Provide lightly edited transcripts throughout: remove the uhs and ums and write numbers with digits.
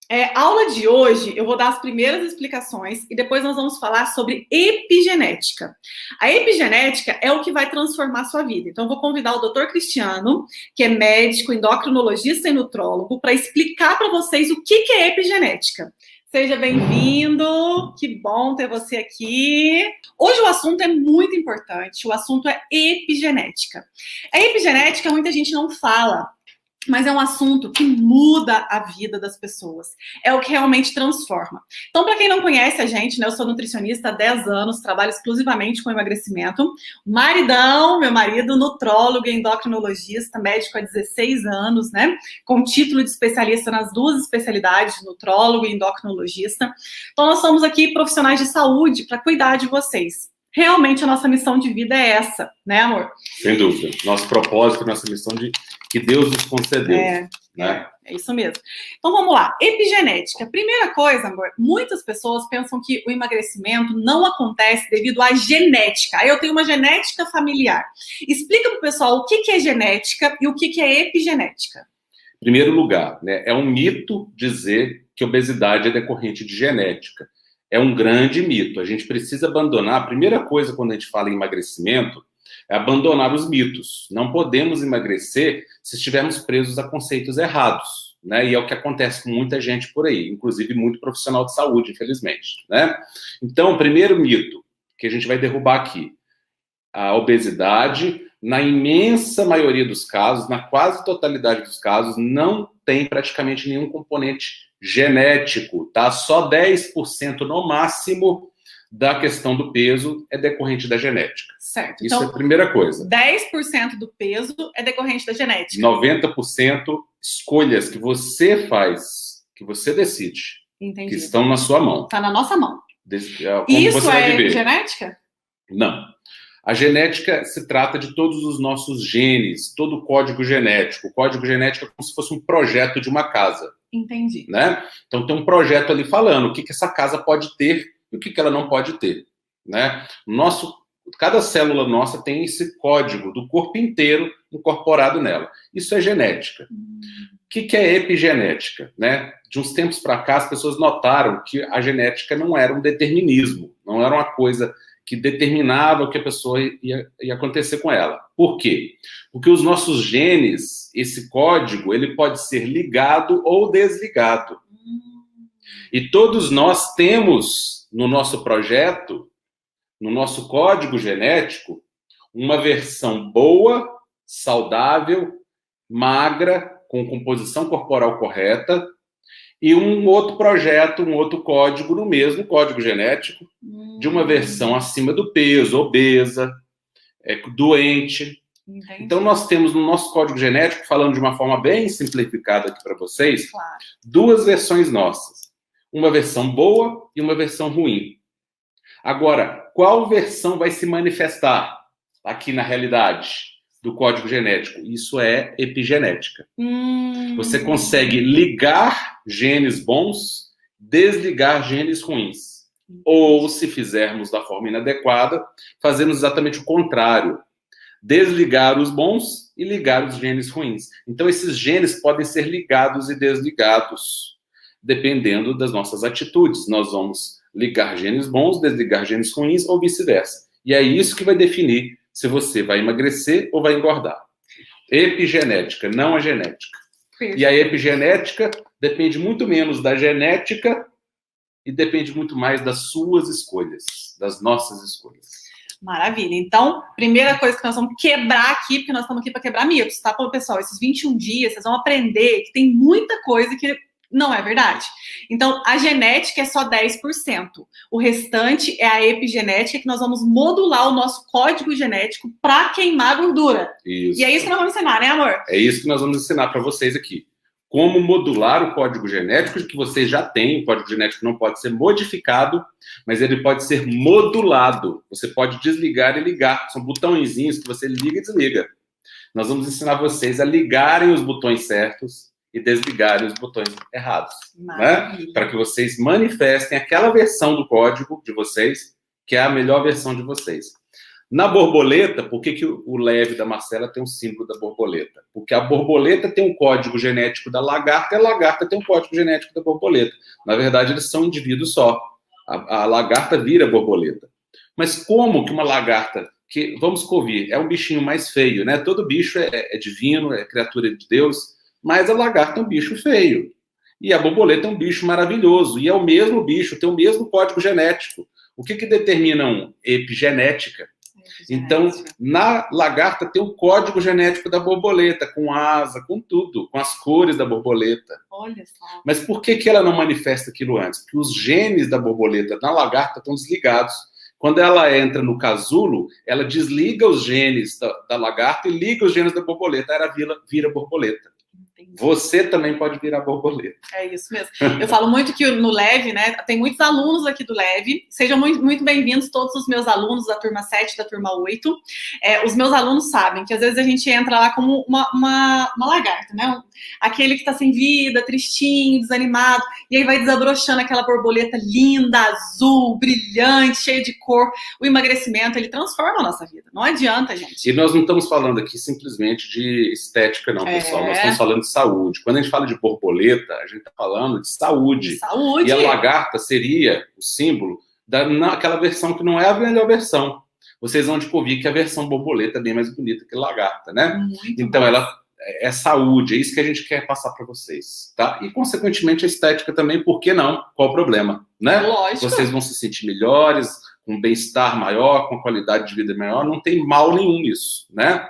A aula de hoje eu vou dar as primeiras explicações e depois nós vamos falar sobre epigenética. A epigenética é o que vai transformar a sua vida. Então eu vou convidar o Dr. Cristiano, que é médico, endocrinologista e nutrólogo, para explicar para vocês o que é epigenética. Seja bem-vindo, que bom ter você aqui. Hoje o assunto é muito importante, o assunto é epigenética. A epigenética muita gente não fala, mas é um assunto que muda a vida das pessoas. É o que realmente transforma. Então, para quem não conhece a gente, né, eu sou nutricionista há 10 anos, trabalho exclusivamente com emagrecimento. Maridão, meu marido, nutrólogo e endocrinologista, médico há 16 anos, né, com título de especialista nas duas especialidades, nutrólogo e endocrinologista. Então, nós somos aqui profissionais de saúde para cuidar de vocês. Realmente a nossa missão de vida é essa, né, amor? Sem dúvida. Nosso propósito, nossa missão que Deus nos concedeu. Né? É isso mesmo. Então vamos lá. Epigenética. Primeira coisa, amor, muitas pessoas pensam que o emagrecimento não acontece devido à genética. Aí eu tenho uma genética familiar. Explica para o pessoal o que é genética e o que é epigenética. Em primeiro lugar, né, é um mito dizer que obesidade é decorrente de genética. É um grande mito. A gente precisa abandonar. A primeira coisa quando a gente fala em emagrecimento é abandonar os mitos. Não podemos emagrecer se estivermos presos a conceitos errados, né? E é o que acontece com muita gente por aí, inclusive muito profissional de saúde, infelizmente, né? Então, o primeiro mito que a gente vai derrubar aqui, a obesidade, na imensa maioria dos casos, na quase totalidade dos casos, não tem praticamente nenhum componente genético, tá? Só 10% no máximo da questão do peso é decorrente da genética. Certo. Isso então, é a primeira coisa. 10% do peso é decorrente da genética. 90% escolhas que você faz, que você decide. Entendi. Que estão na sua mão. Está na nossa mão. Como isso você vai viver. Genética? Não. A genética se trata de todos os nossos genes, todo o código genético. O código genético é como se fosse um projeto de uma casa. Entendi. Né? Então tem um projeto ali falando o que essa casa pode ter e o que ela não pode ter. Né? Cada célula nossa tem esse código do corpo inteiro incorporado nela. Isso é genética. O que é epigenética? Né? De uns tempos para cá, as pessoas notaram que a genética não era um determinismo, não era uma coisa que determinava o que a pessoa ia acontecer com ela. Por quê? Porque os nossos genes, esse código, ele pode ser ligado ou desligado. E todos nós temos no nosso projeto, no nosso código genético, uma versão boa, saudável, magra, com composição corporal correta, e um outro projeto, um outro código no mesmo código genético, de uma versão acima do peso, obesa, doente. Entendi. Então, nós temos no nosso código genético, falando de uma forma bem simplificada aqui para vocês, claro, duas versões nossas. Uma versão boa e uma versão ruim. Agora, qual versão vai se manifestar aqui na realidade do código genético? Isso é epigenética. Você consegue ligar genes bons, desligar genes ruins. Ou, se fizermos da forma inadequada, fazemos exatamente o contrário. Desligar os bons e ligar os genes ruins. Então, esses genes podem ser ligados e desligados, dependendo das nossas atitudes. Nós vamos ligar genes bons, desligar genes ruins ou vice-versa. E é isso que vai definir se você vai emagrecer ou vai engordar. Epigenética, não a genética. Perfeito. E a epigenética depende muito menos da genética e depende muito mais das suas escolhas, das nossas escolhas. Maravilha. Então, primeira coisa que nós vamos quebrar aqui, porque nós estamos aqui para quebrar mitos, tá, pessoal? Esses 21 dias, vocês vão aprender que tem muita coisa que não é verdade. Então, a genética é só 10%. O restante é a epigenética, que nós vamos modular o nosso código genético para queimar gordura. Isso. E é isso que nós vamos ensinar, né, amor? É isso que nós vamos ensinar para vocês aqui. Como modular o código genético que vocês já têm. O código genético não pode ser modificado, mas ele pode ser modulado. Você pode desligar e ligar. São botõezinhos que você liga e desliga. Nós vamos ensinar vocês a ligarem os botões certos e desligarem os botões errados, né? Para que vocês manifestem aquela versão do código de vocês que é a melhor versão de vocês. Na borboleta, por que o leve da Marcela tem um símbolo da borboleta? Porque a borboleta tem um código genético da lagarta e a lagarta tem um código genético da borboleta. Na verdade, eles são indivíduos só. A lagarta vira borboleta. Mas como que uma lagarta, que, vamos convir, é um bichinho mais feio, né? Todo bicho é divino, é criatura de Deus, mas a lagarta é um bicho feio. E a borboleta é um bicho maravilhoso. E é o mesmo bicho, tem o mesmo código genético. O que determina um? Epigenética. Então, na lagarta tem o código genético da borboleta, com asa, com tudo, com as cores da borboleta. Olha só. Mas por que ela não manifesta aquilo antes? Porque os genes da borboleta na lagarta estão desligados. Quando ela entra no casulo, ela desliga os genes da lagarta e liga os genes da borboleta. Ela vira borboleta. Você também pode virar borboleta. É isso mesmo. Eu falo muito que no Leve, né, tem muitos alunos aqui do Leve. Sejam muito, muito bem-vindos todos os meus alunos da turma 7, da turma 8. Os meus alunos sabem que às vezes a gente entra lá como uma lagarta, né? Aquele que está sem vida, tristinho, desanimado, e aí vai desabrochando aquela borboleta linda, azul, brilhante, cheia de cor. O emagrecimento, ele transforma a nossa vida. Não adianta, gente. E nós não estamos falando aqui simplesmente de estética, não, pessoal. Nós estamos falando de saúde. Quando a gente fala de borboleta, a gente está falando de saúde. De saúde. E a lagarta seria o símbolo naquela versão que não é a melhor versão. Vocês vão descobrir que a versão borboleta é bem mais bonita que a lagarta, né? Muito então, bom. Ela é saúde, é isso que a gente quer passar para vocês, tá? E, consequentemente, a estética também, por que não? Qual o problema, né? Lógico. Vocês vão se sentir melhores, com um bem-estar maior, com qualidade de vida maior, não tem mal nenhum nisso, né?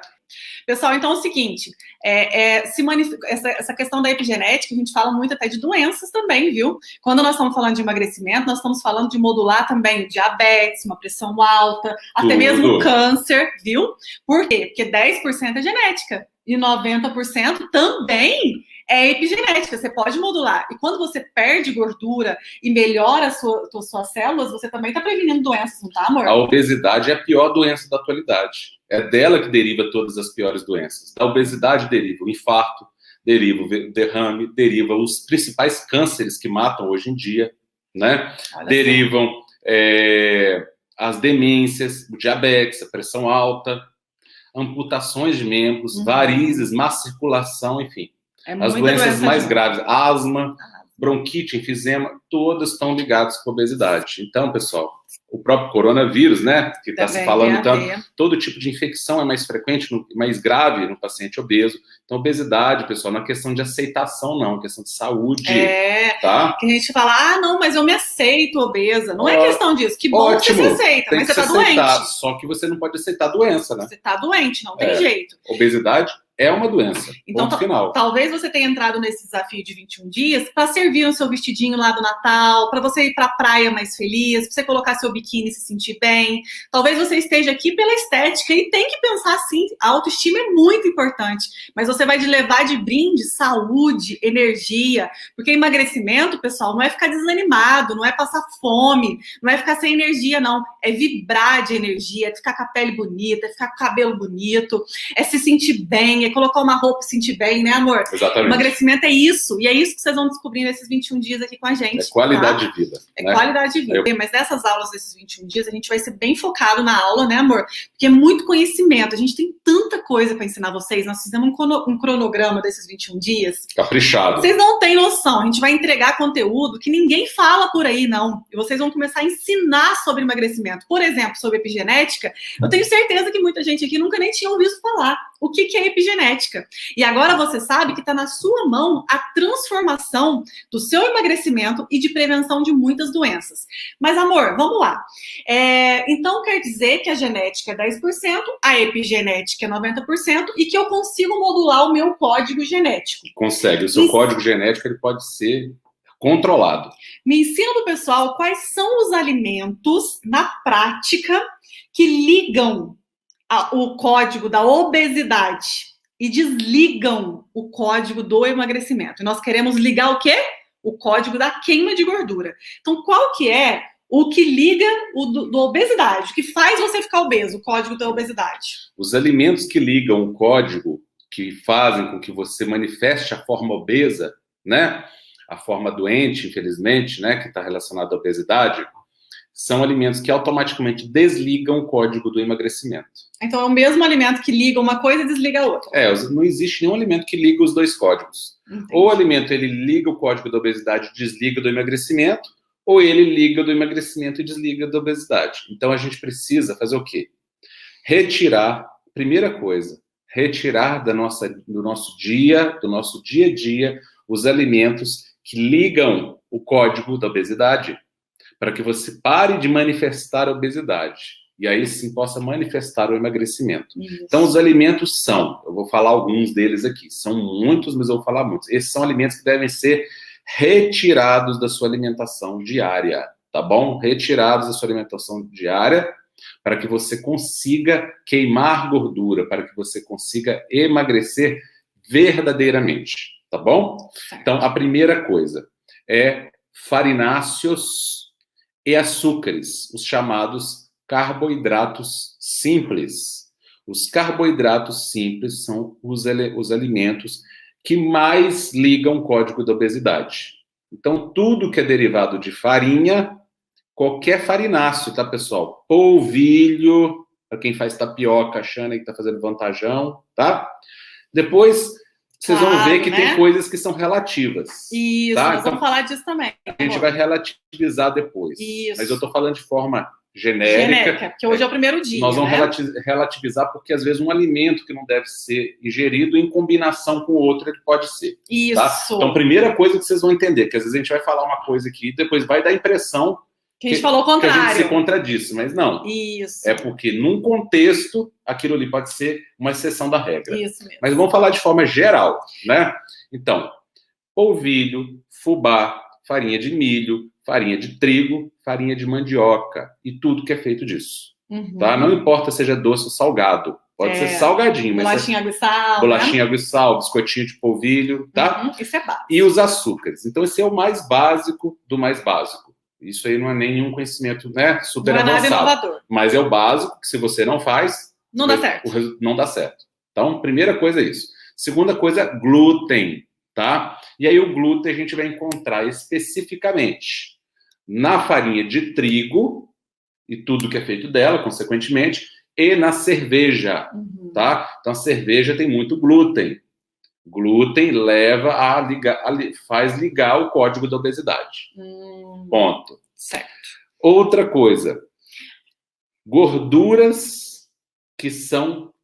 Pessoal, então é o seguinte, essa questão da epigenética, a gente fala muito até de doenças também, viu? Quando nós estamos falando de emagrecimento, nós estamos falando de modular também diabetes, uma pressão alta, até mesmo câncer, viu? Por quê? Porque 10% é genética e 90% também é epigenética, você pode modular. E quando você perde gordura e melhora as suas células, você também está prevenindo doenças, não tá, amor? A obesidade é a pior doença da atualidade. É dela que deriva todas as piores doenças. Da obesidade deriva o infarto, deriva o derrame, deriva os principais cânceres que matam hoje em dia, né? Derivam as demências, o diabetes, a pressão alta, amputações de membros, varizes, má circulação, enfim. As doenças mais graves, asma, bronquite, enfisema, todas estão ligadas com a obesidade. Então, pessoal, o próprio coronavírus, né, que está se falando tanto, todo tipo de infecção é mais frequente, mais grave no paciente obeso. Então, obesidade, pessoal, não é questão de aceitação, não, é questão de saúde. Tá? Que a gente fala, não, mas eu me aceito obesa. Não é questão disso. Que bom que você se aceita, mas você está doente. Só que você não pode aceitar a doença, né? Você está doente, não tem jeito. Obesidade é uma doença. Então, ponto final. Talvez você tenha entrado nesse desafio de 21 dias para servir o seu vestidinho lá do Natal, para você ir para a praia mais feliz, para você colocar seu biquíni e se sentir bem. Talvez você esteja aqui pela estética e tem que pensar assim, a autoestima é muito importante, mas você vai levar de brinde saúde, energia, porque emagrecimento, pessoal, não é ficar desanimado, não é passar fome, não é ficar sem energia, não. É vibrar de energia, é ficar com a pele bonita, é ficar com o cabelo bonito, é se sentir bem, é colocar uma roupa e sentir bem, né, amor? Exatamente. Emagrecimento é isso. E é isso que vocês vão descobrir nesses 21 dias aqui com a gente. É qualidade de vida. É qualidade de vida. Mas nessas aulas desses 21 dias, a gente vai ser bem focado na aula, né, amor? Porque é muito conhecimento. A gente tem tanta coisa para ensinar vocês. Nós fizemos um cronograma desses 21 dias. Caprichado. Vocês não têm noção. A gente vai entregar conteúdo que ninguém fala por aí, não. E vocês vão começar a ensinar sobre emagrecimento. Por exemplo, sobre epigenética. Eu tenho certeza que muita gente aqui nunca nem tinha ouvido falar. O que é epigenética? E agora você sabe que está na sua mão a transformação do seu emagrecimento e de prevenção de muitas doenças. Mas, amor, vamos lá. Então, quer dizer que a genética é 10%, a epigenética é 90% e que eu consigo modular o meu código genético. Consegue. O seu código genético ele pode ser controlado. Me ensina do pessoal quais são os alimentos, na prática, que ligam o código da obesidade e desligam o código do emagrecimento. E nós queremos ligar o quê? O código da queima de gordura. Então, qual que é o que liga o do obesidade? O que faz você ficar obeso? O código da obesidade. Os alimentos que ligam o código, que fazem com que você manifeste a forma obesa, né? A forma doente, infelizmente, né? Que está relacionada à obesidade, são alimentos que automaticamente desligam o código do emagrecimento. Então é o mesmo alimento que liga uma coisa e desliga a outra. Não existe nenhum alimento que liga os dois códigos. Entendi. Ou o alimento ele liga o código da obesidade e desliga do emagrecimento, ou ele liga do emagrecimento e desliga da obesidade. Então a gente precisa fazer o quê? Retirar, primeira coisa, retirar do nosso dia a dia, os alimentos que ligam o código da obesidade, para que você pare de manifestar a obesidade. E aí sim possa manifestar o emagrecimento. Isso. Então, os alimentos eu vou falar alguns deles aqui, são muitos, mas eu vou falar muitos. Esses são alimentos que devem ser retirados da sua alimentação diária, tá bom? Retirados da sua alimentação diária, para que você consiga queimar gordura, para que você consiga emagrecer verdadeiramente, tá bom? Certo. Então, a primeira coisa é farináceos e açúcares, os chamados carboidratos simples. Os carboidratos simples são os alimentos que mais ligam o código da obesidade. Então, tudo que é derivado de farinha, qualquer farináceo, tá, pessoal? Polvilho, para quem faz tapioca, achando que está fazendo vantajão, tá? Depois, vocês vão ver que tem coisas que são relativas. Isso, tá? nós vamos falar disso também. A gente vai relativizar depois. Isso. Mas eu estou falando de forma genérica, porque hoje é o primeiro dia. Nós vamos né? relativizar porque, às vezes, um alimento que não deve ser ingerido em combinação com outro, ele pode ser. Isso. Tá? Então, primeira coisa que vocês vão entender, que às vezes a gente vai falar uma coisa aqui e depois vai dar a impressão que a gente falou o contrário. Que a gente se contradisse, mas não. Isso. É porque, num contexto, aquilo ali pode ser uma exceção da regra. Isso mesmo. Mas vamos falar de forma geral, né? Então, polvilho, fubá, farinha de milho, farinha de trigo, farinha de mandioca e tudo que é feito disso. Uhum. Tá? Não importa seja doce ou salgado. Pode ser salgadinho. Bolachinha água e sal. Bolachinha água e sal, biscoitinho de polvilho, tá? Uhum. Isso é básico. E os açúcares. Então, esse é o mais básico do mais básico. Isso aí não é nenhum conhecimento, né, super avançado. Não é nada inovador. Mas é o básico, que se você não faz... Não dá certo. Não dá certo. Então, primeira coisa é isso. Segunda coisa, glúten, tá? E aí o glúten a gente vai encontrar especificamente na farinha de trigo e tudo que é feito dela, consequentemente, e na cerveja, tá? Então, a cerveja tem muito glúten. Glúten leva faz ligar o código da obesidade. Ponto. Certo. Outra coisa, gorduras que são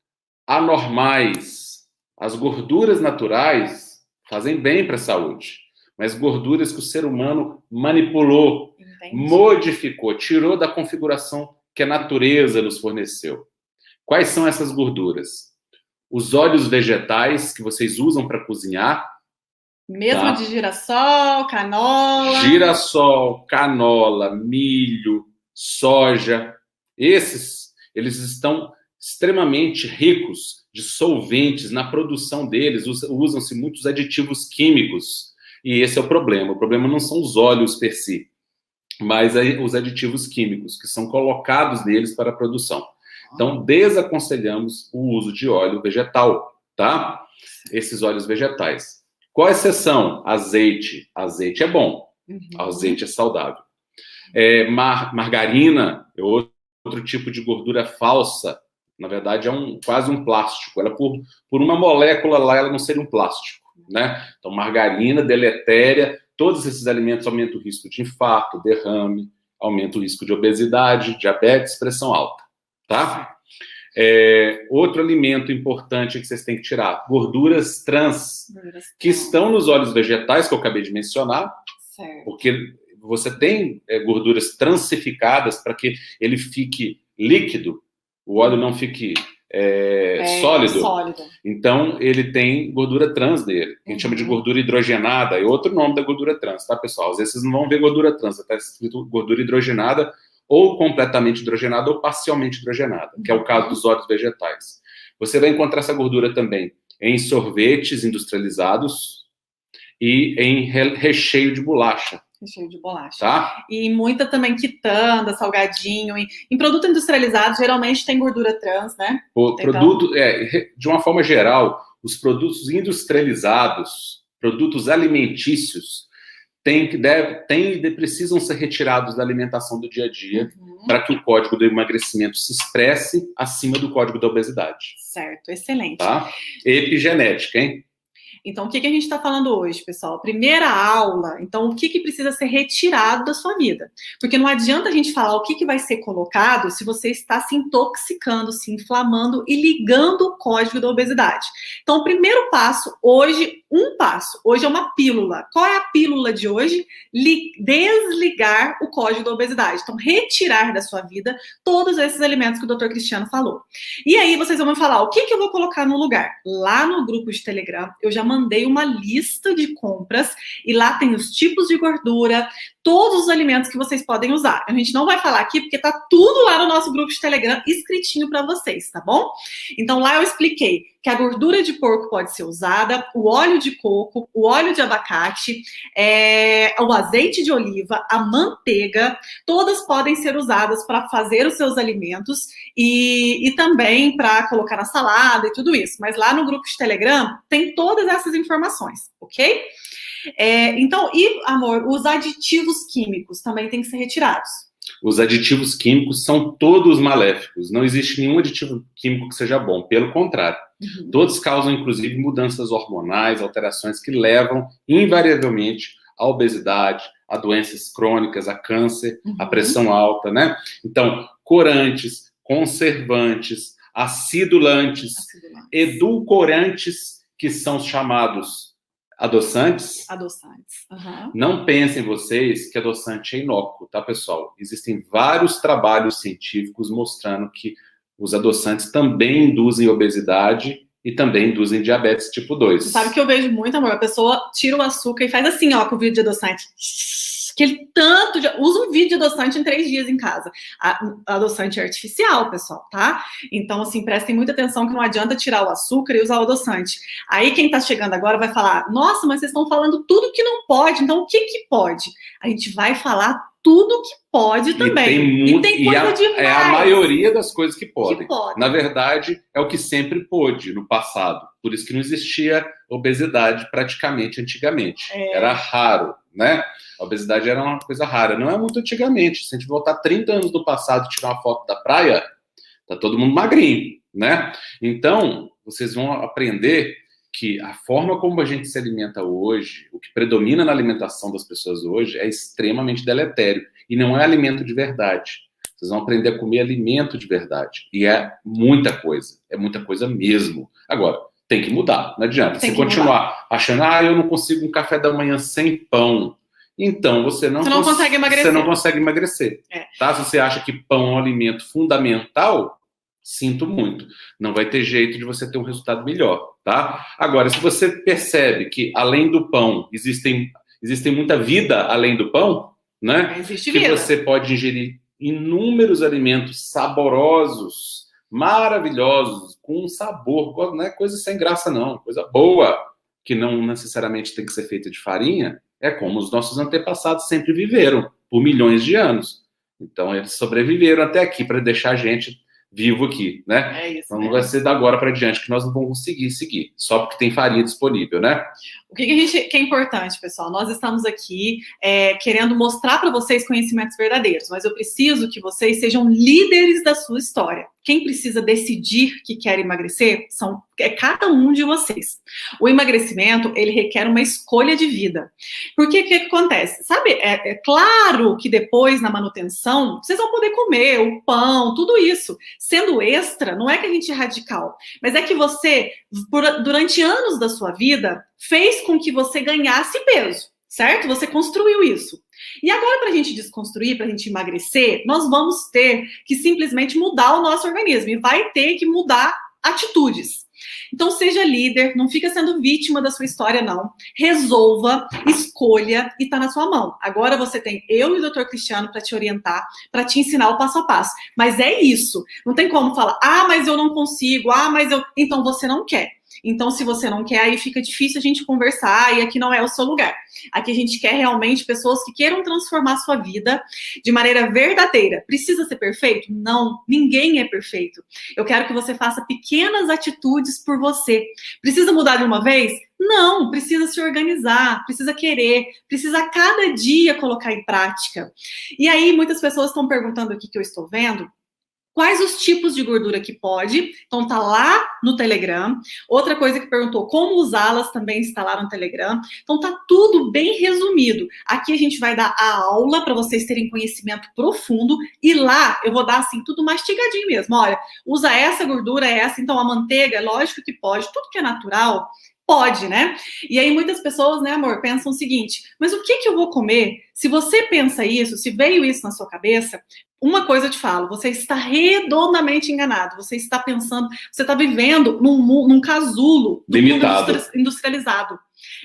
anormais. As gorduras naturais fazem bem para a saúde, mas gorduras que o ser humano manipulou, modificou, tirou da configuração que a natureza nos forneceu. Quais são essas gorduras? Os óleos vegetais que vocês usam para cozinhar. Mesmo de girassol, canola. Girassol, canola, milho, soja. Eles estão extremamente ricos de solventes na produção deles. Usam-se muitos aditivos químicos. E esse é o problema. O problema não são os óleos per si, mas os aditivos químicos que são colocados neles para a produção. Então, desaconselhamos o uso de óleo vegetal, tá? Esses óleos vegetais. Qual a exceção? Azeite. Azeite é bom. Azeite é saudável. Margarina é outro tipo de gordura falsa. Na verdade, é quase um plástico. Ela, por uma molécula lá, ela não seria um plástico, né? Então, margarina, deletéria, todos esses alimentos aumentam o risco de infarto, derrame, aumentam o risco de obesidade, diabetes, pressão alta. Tá? Outro alimento importante que vocês têm que tirar, gorduras trans, que estão nos óleos vegetais, que eu acabei de mencionar, certo. Porque você tem gorduras transificadas para que ele fique líquido, o óleo não fique sólido. Então, ele tem gordura trans dele, que a gente chama de gordura hidrogenada, é outro nome da gordura trans, tá, pessoal? Às vezes vocês não vão ver gordura trans, está escrito gordura hidrogenada, ou completamente hidrogenada ou parcialmente hidrogenada, que é o caso dos óleos vegetais. Você vai encontrar essa gordura também em sorvetes industrializados e em recheio de bolacha. Recheio de bolacha. Tá? E muita também quitanda, salgadinho. Em produto industrializado, geralmente tem gordura trans, né? De uma forma geral, os produtos industrializados, produtos alimentícios, precisam ser retirados da alimentação do dia a dia para que o código do emagrecimento se expresse acima do código da obesidade. Certo, excelente. Tá? Epigenética, hein? Então, o que a gente está falando hoje, pessoal? Primeira aula, então, o que precisa ser retirado da sua vida? Porque não adianta a gente falar o que vai ser colocado se você está se intoxicando, se inflamando e ligando o código da obesidade. Então, o primeiro passo, hoje é uma pílula. Qual é a pílula de hoje? Desligar o código da obesidade. Então, retirar da sua vida todos esses alimentos que o Dr. Cristiano falou. E aí, vocês vão me falar, o que eu vou colocar no lugar? Lá no grupo de Telegram, eu já mandei uma lista de compras e lá tem os tipos de gordura, todos os alimentos que vocês podem usar. A gente não vai falar aqui porque tá tudo lá no nosso grupo de Telegram escritinho para vocês, tá bom? Então lá eu expliquei que a gordura de porco pode ser usada, o óleo de coco, o óleo de abacate, o azeite de oliva, a manteiga, todas podem ser usadas para fazer os seus alimentos e também para colocar na salada e tudo isso. Mas lá no grupo de Telegram tem todas essas informações, ok? Então, amor, os aditivos químicos também têm que ser retirados. Os aditivos químicos são todos maléficos. Não existe nenhum aditivo químico que seja bom. Pelo contrário. Todos causam, inclusive, mudanças hormonais, alterações que levam, invariavelmente, à obesidade, a doenças crônicas, a câncer, a pressão alta, né? Então, corantes, conservantes, acidulantes, edulcorantes, que são chamados adoçantes. Não pensem vocês que adoçante é inócuo, tá, pessoal? Existem vários trabalhos científicos mostrando que os adoçantes também induzem obesidade e também induzem diabetes tipo 2. Você sabe que eu vejo muito, amor, a pessoa tira o açúcar e faz assim, ó, com o vidro de adoçante. Aquele tanto de... Usa um vidro de adoçante em 3 dias em casa. Adoçante é artificial, pessoal, tá? Então, assim, prestem muita atenção que não adianta tirar o açúcar e usar o adoçante. Aí, quem tá chegando agora vai falar, nossa, mas vocês estão falando tudo que não pode, então o que pode? A gente vai falar tudo que pode também. E tem coisa demais. É a maioria das coisas que podem. Na verdade, é o que sempre pôde no passado. Por isso que não existia obesidade praticamente antigamente. Era raro, né? A obesidade era uma coisa rara. Não é muito antigamente. Se a gente voltar 30 anos do passado e tirar uma foto da praia, tá todo mundo magrinho, né? Então, vocês vão aprender que a forma como a gente se alimenta hoje, o que predomina na alimentação das pessoas hoje é extremamente deletério. E não é alimento de verdade. Vocês vão aprender a comer alimento de verdade. E é muita coisa mesmo. Agora, tem que mudar, não adianta. Se continuar achando, eu não consigo um café da manhã sem pão, então você não consegue emagrecer. Você não consegue emagrecer. Tá? Se você acha que pão é um alimento fundamental, sinto muito. Não vai ter jeito de você ter um resultado melhor, tá? Agora, se você percebe que, além do pão, existe muita vida além do pão, né? Existe que vida. Você pode ingerir inúmeros alimentos saborosos, maravilhosos, com um sabor, não é coisa sem graça não, coisa boa, que não necessariamente tem que ser feita de farinha, é como os nossos antepassados sempre viveram, por milhões de anos. Então, eles sobreviveram até aqui para deixar a gente vivo aqui, né? Então não vai ser da agora para diante que nós não vamos conseguir seguir, só porque tem farinha disponível, né? O que é importante, pessoal? Nós estamos aqui querendo mostrar para vocês conhecimentos verdadeiros, mas eu preciso que vocês sejam líderes da sua história. Quem precisa decidir que quer emagrecer é cada um de vocês. O emagrecimento, ele requer uma escolha de vida. Porque o que acontece? Sabe, é claro que depois, na manutenção, vocês vão poder comer o pão, tudo isso. Sendo extra, não é que a gente é radical, mas é que você, durante anos da sua vida, fez com que você ganhasse peso, certo? Você construiu isso. E agora, para a gente desconstruir, para a gente emagrecer, nós vamos ter que simplesmente mudar o nosso organismo e vai ter que mudar atitudes. Então, seja líder, não fica sendo vítima da sua história, não. Resolva, escolha e tá na sua mão. Agora você tem eu e o Dr. Cristiano para te orientar, para te ensinar o passo a passo. Mas é isso. Não tem como falar, mas eu não consigo, mas eu... Então, você não quer. Então, se você não quer, aí fica difícil a gente conversar e aqui não é o seu lugar. Aqui a gente quer realmente pessoas que queiram transformar a sua vida de maneira verdadeira. Precisa ser perfeito? Não, ninguém é perfeito. Eu quero que você faça pequenas atitudes por você. Precisa mudar de uma vez? Não, precisa se organizar, precisa querer, precisa a cada dia colocar em prática. E aí, muitas pessoas estão perguntando aqui que eu estou vendo, quais os tipos de gordura que pode? Então, tá lá no Telegram. Outra coisa que perguntou, como usá-las, também está lá no Telegram. Então, tá tudo bem resumido. Aqui a gente vai dar a aula para vocês terem conhecimento profundo. E lá eu vou dar, assim, tudo mastigadinho mesmo. Olha, usa essa gordura, essa. Então, a manteiga, lógico que pode. Tudo que é natural, pode, né? E aí muitas pessoas, né, amor, pensam o seguinte, mas o que eu vou comer? Se você pensa isso, se veio isso na sua cabeça, uma coisa eu te falo, você está redondamente enganado, você está pensando, você está vivendo num casulo do limitado, mundo industrializado.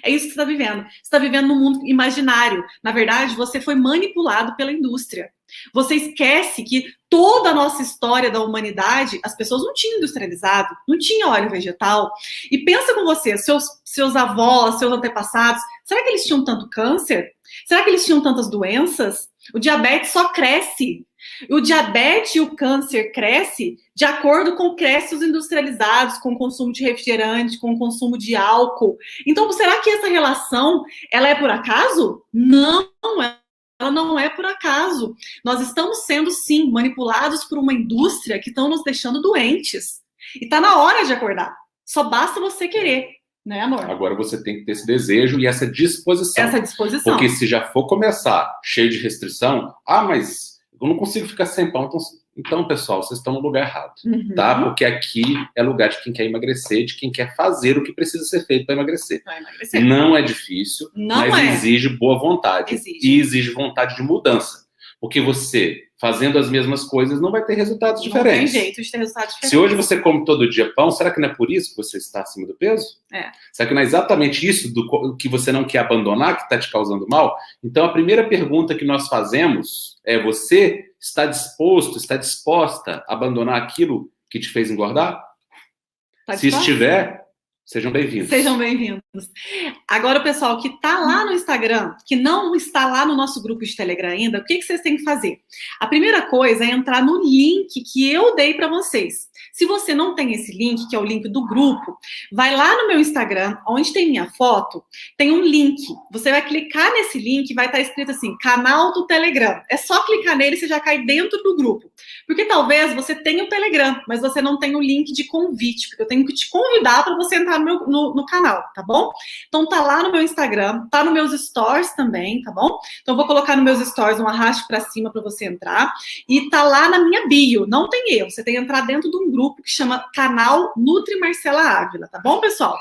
É isso que você está vivendo. Você está vivendo num mundo imaginário. Na verdade, você foi manipulado pela indústria. Você esquece que toda a nossa história da humanidade, as pessoas não tinham industrializado, não tinha óleo vegetal. E pensa com você, seus avós, seus antepassados, será que eles tinham tanto câncer? Será que eles tinham tantas doenças? O diabetes só cresce. O diabetes e o câncer cresce de acordo com cresce os industrializados, com o consumo de refrigerante, com o consumo de álcool. Então, será que essa relação ela é por acaso? Não, ela não é por acaso. Nós estamos sendo, sim, manipulados por uma indústria que estão nos deixando doentes. E está na hora de acordar. Só basta você querer, né, amor? Agora você tem que ter esse desejo e essa disposição. Essa disposição. Porque se já for começar cheio de restrição, mas eu não consigo ficar sem pão. Então, pessoal, vocês estão no lugar errado, tá? Porque aqui é lugar de quem quer emagrecer, de quem quer fazer o que precisa ser feito para emagrecer. Não é difícil, mas exige boa vontade. E exige vontade de mudança. Porque você, fazendo as mesmas coisas, não vai ter resultados diferentes. Não tem jeito de ter resultados diferentes. Se hoje você come todo dia pão, será que não é por isso que você está acima do peso? Será que não é exatamente isso que você não quer abandonar, que está te causando mal? Então, a primeira pergunta que nós fazemos é: você está disposto, está disposta a abandonar aquilo que te fez engordar? Se estiver, sejam bem-vindos. Sejam bem-vindos. Agora, o pessoal que está lá no Instagram, que não está lá no nosso grupo de Telegram ainda, o que vocês têm que fazer? A primeira coisa é entrar no link que eu dei para vocês. Se você não tem esse link, que é o link do grupo, vai lá no meu Instagram, onde tem minha foto, tem um link. Você vai clicar nesse link e vai estar escrito assim, canal do Telegram. É só clicar nele e você já cai dentro do grupo. Porque talvez você tenha o Telegram, mas você não tenha o link de convite, porque eu tenho que te convidar para você entrar no canal, tá bom? Então tá lá no meu Instagram, tá nos meus stories também, tá bom? Então eu vou colocar nos meus stories um arraste para cima para você entrar. E tá lá na minha bio, não tem erro. Você tem que entrar dentro de um grupo que chama Canal Nutri Marcela Ávila, tá bom, pessoal?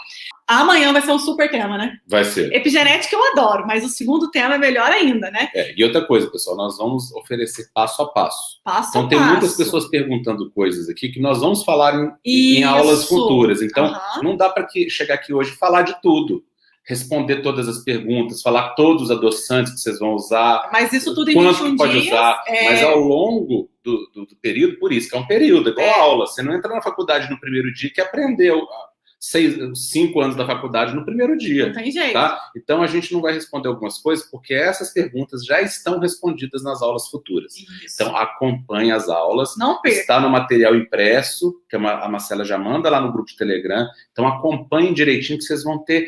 Amanhã vai ser um super tema, né? Vai ser. Epigenética eu adoro, mas o segundo tema é melhor ainda, né? E outra coisa, pessoal, nós vamos oferecer passo a passo. Então, tem muitas pessoas perguntando coisas aqui que nós vamos falar em aulas futuras. Então, não dá para chegar aqui hoje e falar de tudo. Responder todas as perguntas, falar todos os adoçantes que vocês vão usar. Mas isso tudo em quanto 21 que pode dias, usar. Mas ao longo do período, por isso que é um período, igual aula. Você não entra na faculdade no primeiro dia que aprendeu 5 anos da faculdade no primeiro dia. Não tem jeito. Tá? Então, a gente não vai responder algumas coisas, porque essas perguntas já estão respondidas nas aulas futuras. Isso. Então, acompanhe as aulas. Não perca. Está no material impresso, que a Marcela já manda lá no grupo de Telegram. Então, acompanhem direitinho, que vocês vão ter...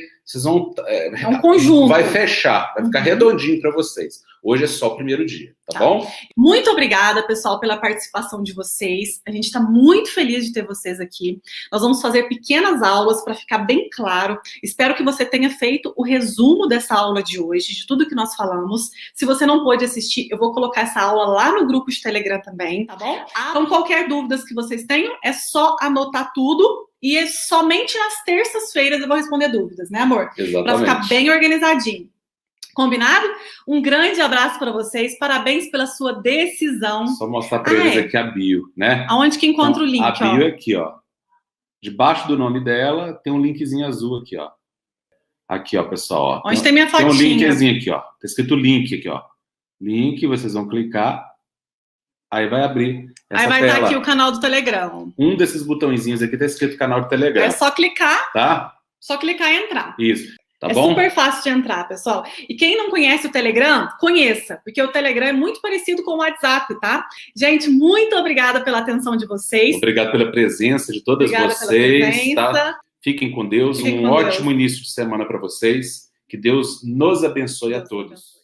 é um conjunto. Vai fechar, vai ficar redondinho para vocês. Hoje é só o primeiro dia, tá bom? Muito obrigada, pessoal, pela participação de vocês. A gente está muito feliz de ter vocês aqui. Nós vamos fazer pequenas aulas para ficar bem claro. Espero que você tenha feito o resumo dessa aula de hoje, de tudo que nós falamos. Se você não pôde assistir, eu vou colocar essa aula lá no grupo de Telegram também, tá bom? Então, qualquer dúvida que vocês tenham, é só anotar tudo. E somente nas terças-feiras eu vou responder dúvidas, né, amor? Exatamente. Para ficar bem organizadinho. Combinado? Um grande abraço para vocês. Parabéns pela sua decisão. Só mostrar para eles aqui a bio, né? Aonde que encontra o link? A bio é aqui, ó. Debaixo do nome dela tem um linkzinho azul aqui, ó. Aqui, ó, pessoal. Ó. Onde tem minha fotinha. Tem um linkzinho aqui, ó. Tá escrito link aqui, ó. Link, vocês vão clicar. Aí vai abrir essa Aí vai tela. estar aqui o canal do Telegram. Um desses botõezinhos aqui tá escrito canal do Telegram. É só clicar. Tá? Só clicar e entrar. Isso. Tá bom? É super fácil de entrar, pessoal. E quem não conhece o Telegram, conheça, porque o Telegram é muito parecido com o WhatsApp, tá? Gente, muito obrigada pela atenção de vocês. Obrigado pela presença de todas vocês. Tá? Fiquem com Deus, Fiquem um com ótimo Deus. início de semana para vocês. Que Deus nos abençoe a todos.